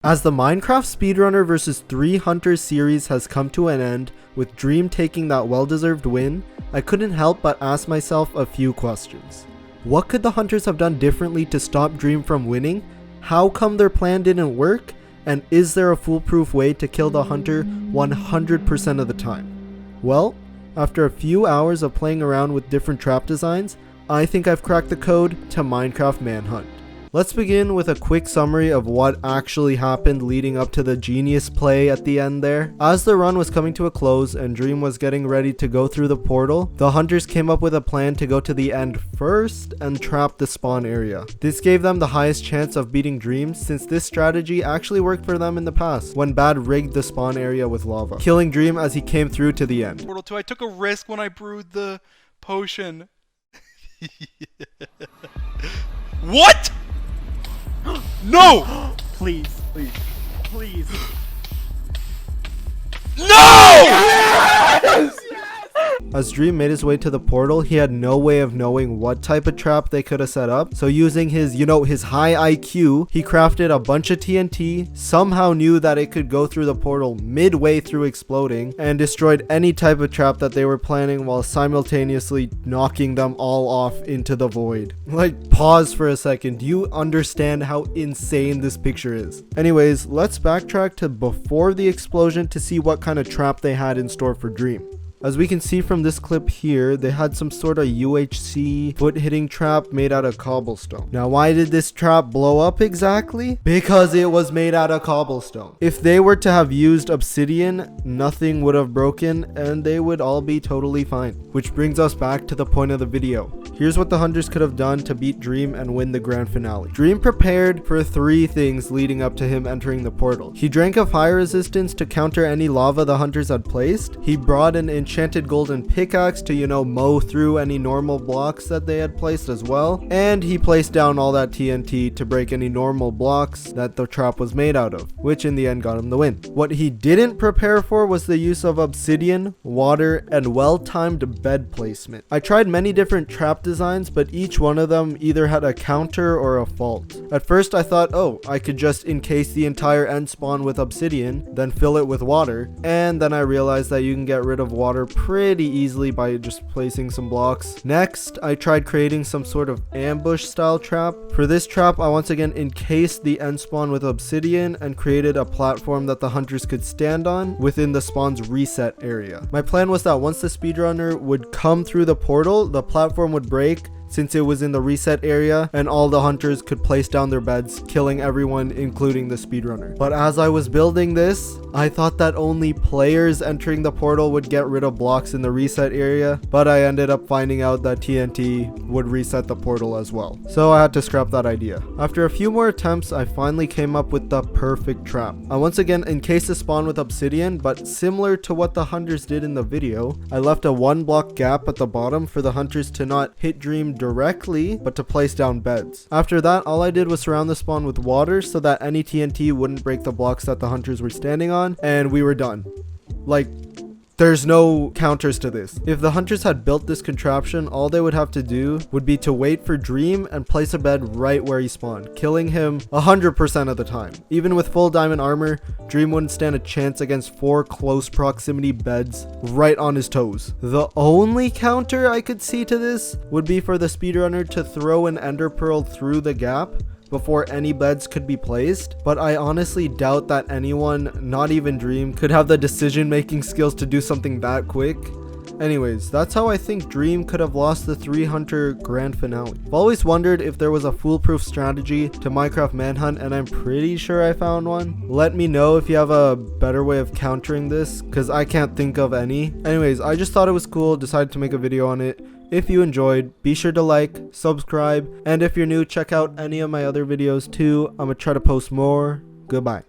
As the Minecraft Speedrunner vs 3 Hunters series has come to an end, with Dream taking that well-deserved win, I couldn't help but ask myself a few questions. What could the Hunters have done differently to stop Dream from winning? How come their plan didn't work? And is there a foolproof way to kill the Hunter 100% of the time? Well, after a few hours of playing around with different trap designs, I think I've cracked the code to Minecraft Manhunt. Let's begin with a quick summary of what actually happened leading up to the genius play at the end there. As the run was coming to a close and Dream was getting ready to go through the portal, the Hunters came up with a plan to go to the end first and trap the spawn area. This gave them the highest chance of beating Dream, since this strategy actually worked for them in the past when Bad rigged the spawn area with lava, killing Dream as he came through to the end. Portal 2, I took a risk when I brewed the potion. What? No! Please. No! Yes! As Dream made his way to the portal, he had no way of knowing what type of trap they could have set up. So using his high IQ, he crafted a bunch of TNT, somehow knew that it could go through the portal midway through exploding, and destroyed any type of trap that they were planning while simultaneously knocking them all off into the void. Like, pause for a second. Do you understand how insane this picture is? Anyways, let's backtrack to before the explosion to see what kind of trap they had in store for Dream. As we can see from this clip here, they had some sort of UHC foot hitting trap made out of cobblestone. Now, why did this trap blow up exactly? Because it was made out of cobblestone. If they were to have used obsidian, nothing would have broken and they would all be totally fine. Which brings us back to the point of the video. Here's what the Hunters could have done to beat Dream and win the grand finale. Dream prepared for 3 things leading up to him entering the portal. He drank a fire resistance to counter any lava the Hunters had placed. He brought an enchanted golden pickaxe to, mow through any normal blocks that they had placed as well. And he placed down all that TNT to break any normal blocks that the trap was made out of, which in the end got him the win. What he didn't prepare for was the use of obsidian, water, and well-timed bed placement. I tried many different trap designs, but each one of them either had a counter or a fault. At first I thought, oh, I could just encase the entire end spawn with obsidian, then fill it with water, and then I realized that you can get rid of water pretty easily by just placing some blocks. Next, I tried creating some sort of ambush style trap. For this trap, I once again encased the end spawn with obsidian and created a platform that the Hunters could stand on within the spawn's reset area. My plan was that once the speedrunner would come through the portal, the platform would break since it was in the reset area, and all the Hunters could place down their beds, killing everyone including the speedrunner. But as I was building this, I thought that only players entering the portal would get rid of blocks in the reset area, but I ended up finding out that TNT would reset the portal as well. So I had to scrap that idea. After a few more attempts, I finally came up with the perfect trap. I once again encased the spawn with obsidian, but similar to what the Hunters did in the video, I left a 1 block gap at the bottom for the Hunters to not hit Dream directly, but to place down beds. After that, all I did was surround the spawn with water so that any TNT wouldn't break the blocks that the Hunters were standing on, and we were done. Like, there's no counters to this. If the Hunters had built this contraption, all they would have to do would be to wait for Dream and place a bed right where he spawned, killing him 100% of the time. Even with full diamond armor, Dream wouldn't stand a chance against 4 close proximity beds right on his toes. The only counter I could see to this would be for the speedrunner to throw an ender pearl through the gap before any beds could be placed, but I honestly doubt that anyone, not even Dream, could have the decision-making skills to do something that quick. Anyways, that's how I think Dream could have lost the 3 Hunter grand finale. I've always wondered if there was a foolproof strategy to Minecraft Manhunt, and I'm pretty sure I found one. Let me know if you have a better way of countering this, because I can't think of any. Anyways, I just thought it was cool, decided to make a video on it. If you enjoyed, be sure to like, subscribe, and if you're new, check out any of my other videos too. I'm gonna try to post more. Goodbye.